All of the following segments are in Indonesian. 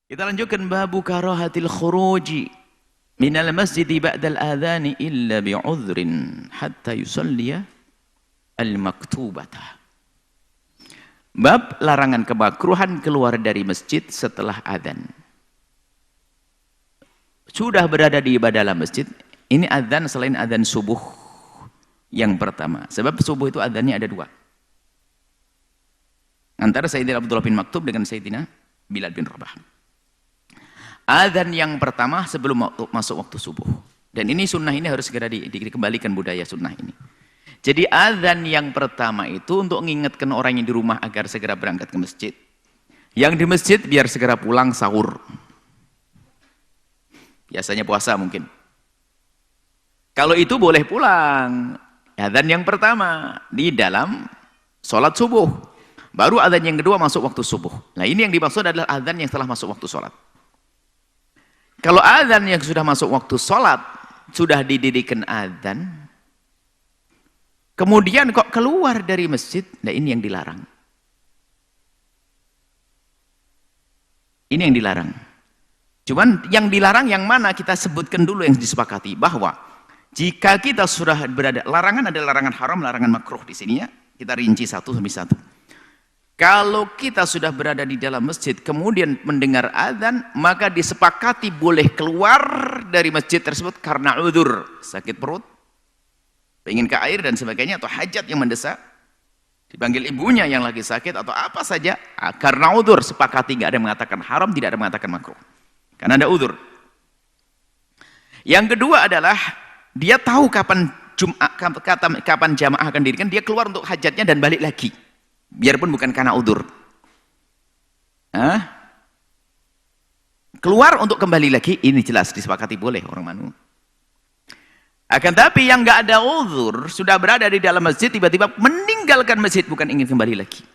Kita lanjutkan babu karahatil khuruji minal masjidi ba'dal adhani illa bi'udhrin hatta yusalliya al-maktubata. Bab larangan kemakruhan keluar dari masjid setelah adzan. Sudah berada di dalam masjid, ini adzan selain adzan subuh yang pertama. Sebab subuh itu adzannya ada dua. Antara Sayyidina Abdullah bin Maktub dengan Sayyidina Bilal bin Rabah. Adzan yang pertama sebelum masuk waktu subuh. Dan ini sunnah ini harus segera dikembalikan budaya sunnah ini. Jadi adzan yang pertama itu untuk mengingatkan orang yang di rumah agar segera berangkat ke masjid. Yang di masjid biar segera pulang sahur. Biasanya puasa mungkin. Kalau itu boleh pulang. Adzan yang pertama di dalam sholat subuh. Baru adzan yang kedua masuk waktu subuh. Nah ini yang dimaksud adalah adzan yang setelah masuk waktu sholat. Kalau adzan yang sudah masuk waktu sholat, sudah didirikan adzan, kemudian kok keluar dari masjid, nah ini yang dilarang. Ini yang dilarang. Cuman yang dilarang yang mana kita sebutkan dulu yang disepakati. Bahwa jika kita sudah berada, larangan ada larangan haram, larangan makruh di sini ya. Kita rinci satu demi satu. Kalau kita sudah berada di dalam masjid, kemudian mendengar adzan, maka disepakati boleh keluar dari masjid tersebut karena udzur, sakit perut, ingin ke air dan sebagainya, atau hajat yang mendesak, dipanggil ibunya yang lagi sakit, atau apa saja, karena udzur, sepakati, nggak ada yang mengatakan haram, tidak ada yang mengatakan makruh, karena ada udzur. Yang kedua adalah, dia tahu kapan jamaah akan didirikan, dia keluar untuk hajatnya dan balik lagi. Biarpun bukan karena udzur. Keluar untuk kembali lagi, ini jelas disepakati boleh orang manu. Akan tapi yang nggak ada udzur, sudah berada di dalam masjid, tiba-tiba meninggalkan masjid, bukan ingin kembali lagi.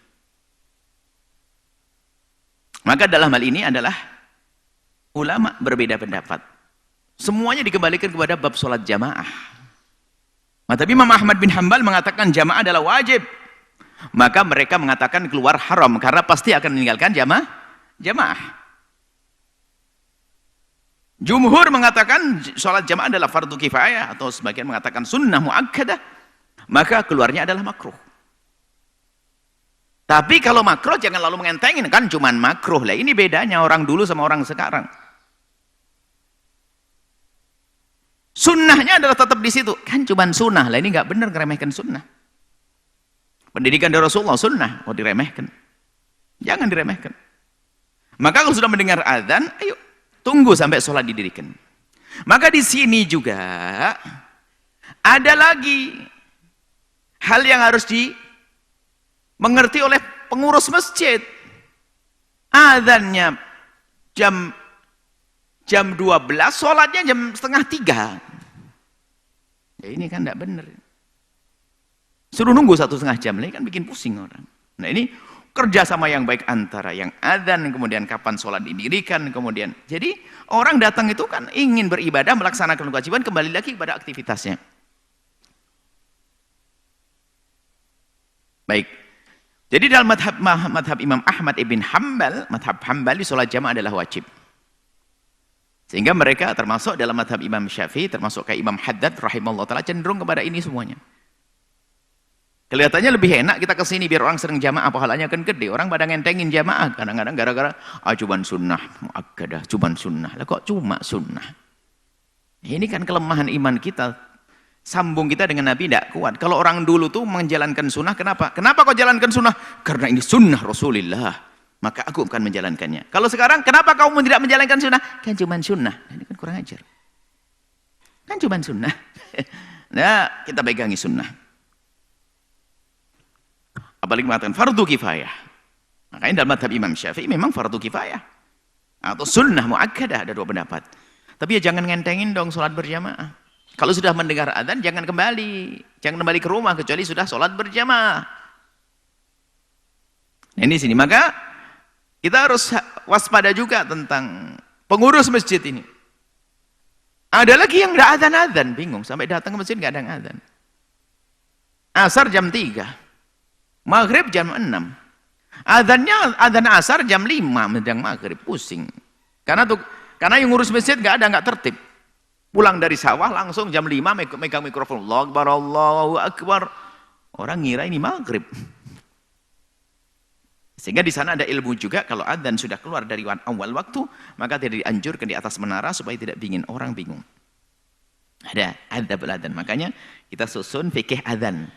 Maka dalam hal ini adalah ulama berbeda pendapat. Semuanya dikembalikan kepada bab sholat jamaah. Tapi Imam Ahmad bin Hanbal mengatakan jamaah adalah wajib. Maka mereka mengatakan keluar haram karena pasti akan meninggalkan jamaah. Jumhur mengatakan sholat jamaah adalah fardu kifayah atau sebagian mengatakan sunnah muakkadah, maka keluarnya adalah makruh. Tapi kalau makruh jangan lalu mengentengin, kan cuman makruh lah. Ini bedanya orang dulu sama orang sekarang. Sunnahnya adalah tetap di situ, kan cuman sunnah lah. Ini nggak benar ngeremehkan sunnah. Pendidikan dari Rasulullah sunnah, mau diremehkan? Jangan diremehkan. Maka kalau sudah mendengar adzan, ayo tunggu sampai sholat didirikan. Maka di sini juga ada lagi hal yang harus dimengerti oleh pengurus masjid. Adzannya jam 12, sholatnya jam 2:30. Ya ini kan tidak benar. Suruh nunggu 1,5 jam, ini kan bikin pusing orang. Nah ini kerjasama yang baik antara yang adzan, kemudian kapan sholat didirikan, kemudian. Jadi orang datang itu kan ingin beribadah, melaksanakan kewajiban, kembali lagi kepada aktivitasnya. Baik. Jadi dalam madhab Imam Ahmad ibn Hanbal, madhab Hanbali sholat jamaah adalah wajib. Sehingga mereka termasuk dalam madhab Imam Syafi'i, termasuk kayak Imam Haddad rahimahullah ta'ala, cenderung kepada ini semuanya. Kelihatannya lebih enak kita kesini biar orang sering jamaah, pahalanya kan gede. Orang pada ngentengin jamaah kadang-kadang gara-gara cuman sunnah muakkadah, cuman sunnah. Lah kok cuma sunnah? Ini kan kelemahan iman kita. Sambung kita dengan Nabi tidak kuat. Kalau orang dulu tuh menjalankan sunnah, kenapa? Kenapa kau jalankan sunnah? Karena ini sunnah Rasulullah, maka aku akan menjalankannya. Kalau sekarang, kenapa kamu tidak menjalankan sunnah? Kan cuman sunnah. Ini kan kurang ajar. Kan cuman sunnah. Nah, kita pegangi sunnah. Apalagi mengatakan fardu kifayah. Makanya dalam madhab Imam Syafi'i memang fardu kifayah atau sunnah muakkadah, ada dua pendapat. Tapi ya jangan ngentengin dong sholat berjamaah. Kalau sudah mendengar adzan jangan kembali ke rumah kecuali sudah sholat berjamaah. Nah, ini sini maka kita harus waspada juga tentang pengurus masjid ini. Ada lagi yang nggak adzan, bingung sampai datang ke masjid nggak ada adzan. Asar jam 3. Maghrib jam 6. Adzan asar jam 5 menjelang maghrib, pusing. Karena yang ngurus masjid nggak tertib. Pulang dari sawah langsung jam 5 megang mikrofon. Allahu Akbar, Allahu Akbar. Orang ngira ini maghrib. Sehingga di sana ada ilmu juga, kalau adzan sudah keluar dari awal waktu, maka tidak dianjurkan di atas menara supaya tidak bikin orang bingung. Ada adzab adzan. Makanya kita susun fikih adzan.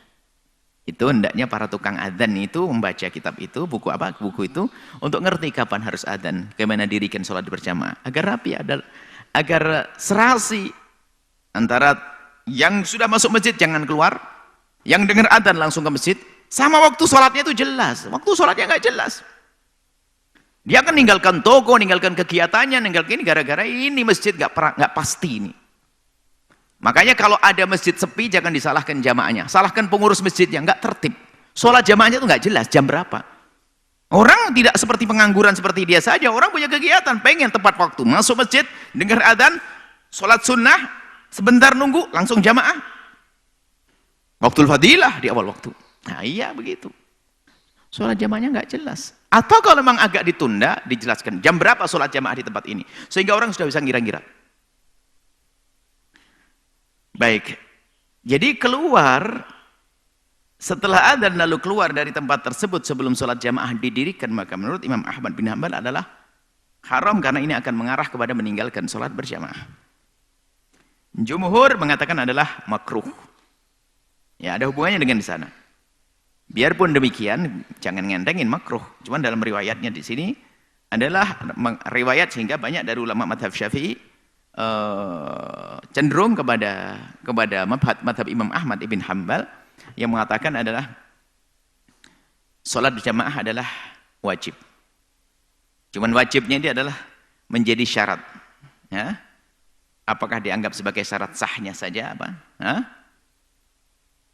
Itu hendaknya para tukang adzan itu membaca kitab itu, buku itu untuk ngerti kapan harus adzan, bagaimana dirikan sholat berjamaah agar rapi, agar serasi antara yang sudah masuk masjid jangan keluar, yang dengar adzan langsung ke masjid. Sama waktu sholatnya itu jelas, waktu sholatnya nggak jelas. Dia akan ninggalkan toko, ninggalkan kegiatannya, ninggalkan ini gara-gara ini masjid nggak pasti ini. Makanya kalau ada masjid sepi jangan disalahkan jamaahnya, salahkan pengurus masjidnya, nggak tertib. Sholat jamaahnya itu nggak jelas jam berapa. Orang tidak seperti pengangguran seperti dia saja, orang punya kegiatan, pengen tepat waktu, masuk masjid, dengar adzan, sholat sunnah, sebentar nunggu, langsung jamaah. Waktul fadilah di awal waktu. Nah iya begitu. Sholat jamaahnya nggak jelas. Atau kalau memang agak ditunda, dijelaskan jam berapa sholat jamaah di tempat ini. Sehingga orang sudah bisa ngira-ngira. Baik. Jadi keluar, setelah adzan lalu keluar dari tempat tersebut sebelum sholat jamaah didirikan, maka menurut Imam Ahmad bin Hanbal adalah haram karena ini akan mengarah kepada meninggalkan sholat berjamaah. Jumhur mengatakan adalah makruh. Ya ada hubungannya dengan di sana. Biarpun demikian, jangan ngentengin makruh. Cuman dalam riwayatnya di sini adalah riwayat sehingga banyak dari ulama madhab Syafi'i cenderung kepada madhab Imam Ahmad ibn Hanbal yang mengatakan adalah sholat berjamaah adalah wajib. Cuman wajibnya ini adalah menjadi syarat. Ya. Apakah dianggap sebagai syarat sahnya saja apa? Hah?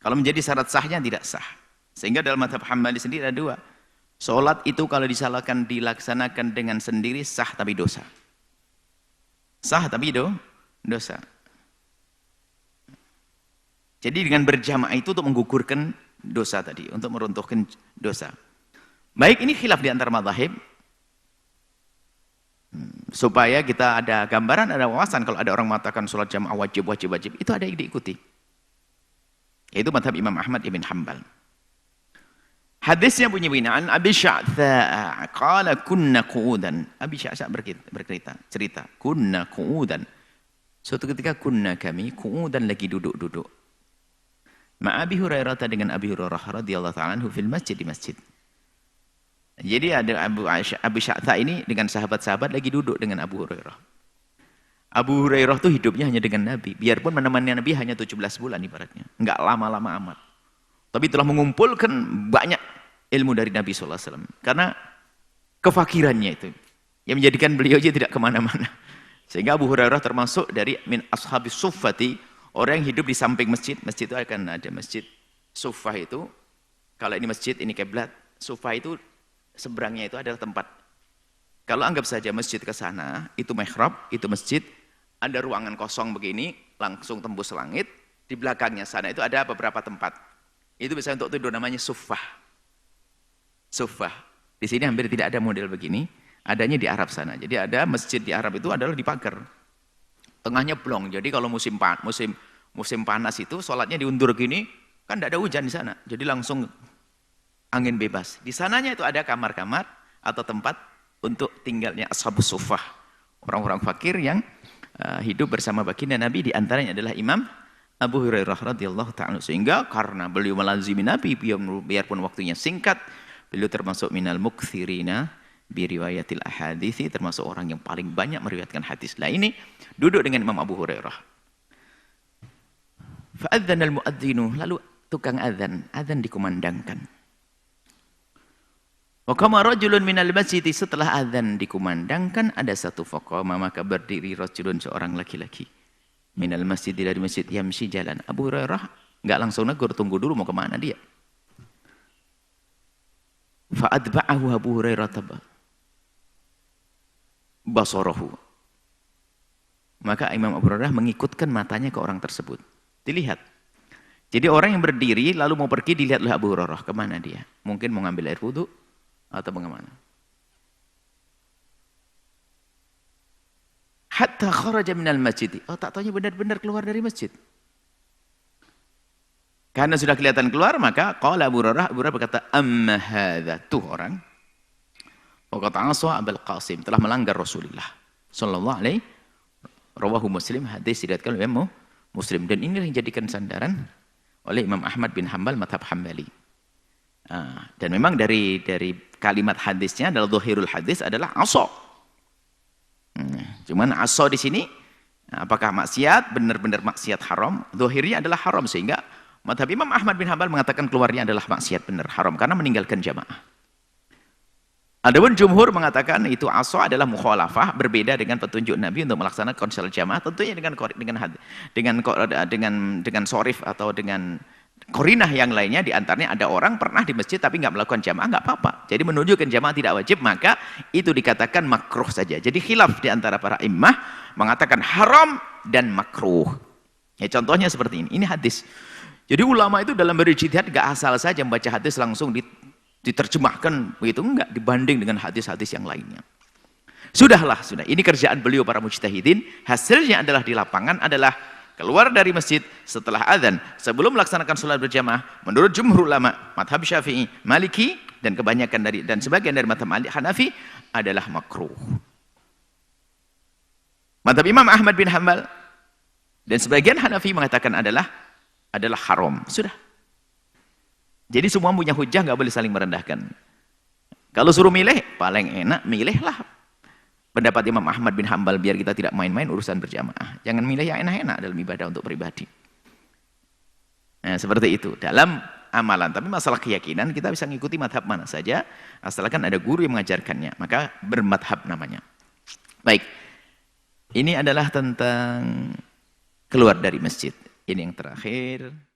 Kalau menjadi syarat sahnya tidak sah. Sehingga dalam madhab Hambali sendiri ada dua. Sholat itu kalau dilaksanakan dengan sendiri sah tapi dosa. Sah tapi dosa. Jadi dengan berjamaah itu untuk menggugurkan dosa tadi, untuk meruntuhkan dosa. Baik, ini khilaf di antara mazhab. Supaya kita ada gambaran, ada wawasan kalau ada orang mengatakan sholat jamaah wajib, itu ada yang diikuti. Yaitu madhab Imam Ahmad ibn Hanbal. Hadisnya bunyi begini, an Abi Sya'tha qala kunna qu'udan. Abi Sya'tha cerita, kunna qu'udan. Suatu ketika kami qu'udan lagi duduk-duduk. Ma Abi Hurairah dengan Abi Hurairah radhiyallahu ta'ala anhu fil masjid, di masjid. Jadi ada Abi Sya'tha ini dengan sahabat-sahabat lagi duduk dengan Abu Hurairah. Abu Hurairah itu hidupnya hanya dengan Nabi. Biarpun menemani Nabi hanya 17 bulan ibaratnya. Enggak lama-lama amat. Tapi telah mengumpulkan banyak ilmu dari Nabi SAW. Karena kefakirannya itu. Yang menjadikan beliau aja tidak kemana-mana. Sehingga Abu Hurairah termasuk dari min ashabis suffati. Orang yang hidup di samping masjid. Masjid itu akan ada masjid suffah itu. Kalau ini masjid, ini kiblat. Suffah itu seberangnya itu adalah tempat. Kalau anggap saja masjid ke sana, itu mihrab, itu masjid. Ada ruangan kosong begini, langsung tembus langit. Di belakangnya sana itu ada beberapa tempat. Itu bisa untuk tidur, namanya suffah. Suffah. Di sini hampir tidak ada model begini. Adanya di Arab sana. Jadi ada masjid di Arab itu adalah di pagar. Tengahnya blong. Jadi kalau musim panas itu sholatnya diundur gini, kan tidak ada hujan di sana. Jadi langsung angin bebas. Di sananya itu ada kamar-kamar atau tempat untuk tinggalnya ashabus suffah. Orang-orang fakir yang hidup bersama baginda Nabi, di antaranya adalah Imam Abu Hurairah radhiyallahu ta'ala. Sehingga karena beliau melazimi Nabi biarpun waktunya singkat, beliau termasuk minal mukthirina bi riwayatil ahadithi, termasuk orang yang paling banyak meriwayatkan hadis. Nah ini duduk dengan Imam Abu Hurairah. Fa'adzana al-mu'adzinu, lalu tukang adzan dikumandangkan. Wa qama rajulun minal masjid, setelah adzan dikumandangkan ada satu faqama, maka berdiri rajulun, seorang laki-laki. Minal masjid, dari masjid, yamsi, jalan. Abu Hurairah enggak langsung negur, tunggu dulu mau kemana dia. Fa'adba'ahu Abu Hurairah basarahu. Maka Imam Abu Hurairah mengikutkan matanya ke orang tersebut. Dilihat. Jadi orang yang berdiri lalu mau pergi, dilihat oleh Abu Hurairah, kemana dia? Mungkin mau ngambil air wudu atau bagaimana. hatta kharaja minal masjid. Oh, tak taunya benar-benar keluar dari masjid. Karena sudah kelihatan keluar, maka qala Abu Hurairah berkata, amma hadza, tuh orang faqad asa Abul Qasim, telah melanggar Rasulullah sallallahu alaihi rawahu Muslim, hadis diriwayatkan oleh Muslim, dan ini yang dijadikan sandaran oleh Imam Ahmad bin Hanbal mazhab Hambali. Dan memang dari kalimat hadisnya adalah dhahirul hadis adalah asa. Cuman asa di sini apakah maksiat, benar-benar maksiat haram, dhahirnya adalah haram, sehingga mazhab Imam Ahmad bin Hanbal mengatakan keluarnya adalah maksiat benar haram karena meninggalkan jamaah. Adapun jumhur mengatakan itu asa adalah mukhalafah, berbeda dengan petunjuk Nabi untuk melaksanakan salat jamaah, tentunya dengan sorif atau dengan korinah yang lainnya. Di antaranya ada orang pernah di masjid tapi nggak melakukan jamaah, nggak apa-apa. Jadi menunjukkan jamaah tidak wajib, maka itu dikatakan makruh saja. Jadi khilaf di antara para imam mengatakan haram dan makruh. Ya, contohnya seperti ini. Ini hadis. Jadi ulama itu dalam berijtihad nggak asal saja membaca hadis langsung diterjemahkan begitu, enggak, dibanding dengan hadis-hadis yang lainnya. Sudah. Ini kerjaan beliau para mujtahidin. Hasilnya adalah di lapangan adalah keluar dari masjid setelah azan sebelum melaksanakan sholat berjamaah menurut jumhur ulama mazhab Syafi'i, Maliki dan sebagian dari mazhab Hanafi adalah makruh. Mazhab Imam Ahmad bin Hanbal dan sebagian Hanafi mengatakan adalah haram. Sudah. Jadi semua punya hujah, nggak boleh saling merendahkan. Kalau suruh milih, paling enak milihlah pendapat Imam Ahmad bin Hanbal, biar kita tidak main-main urusan berjamaah. Jangan milih yang enak-enak dalam ibadah untuk pribadi. Nah, seperti itu dalam amalan. Tapi masalah keyakinan kita bisa mengikuti madhab mana saja, asalkan ada guru yang mengajarkannya, maka bermadhab namanya. Baik, ini adalah tentang keluar dari masjid. Ini yang terakhir.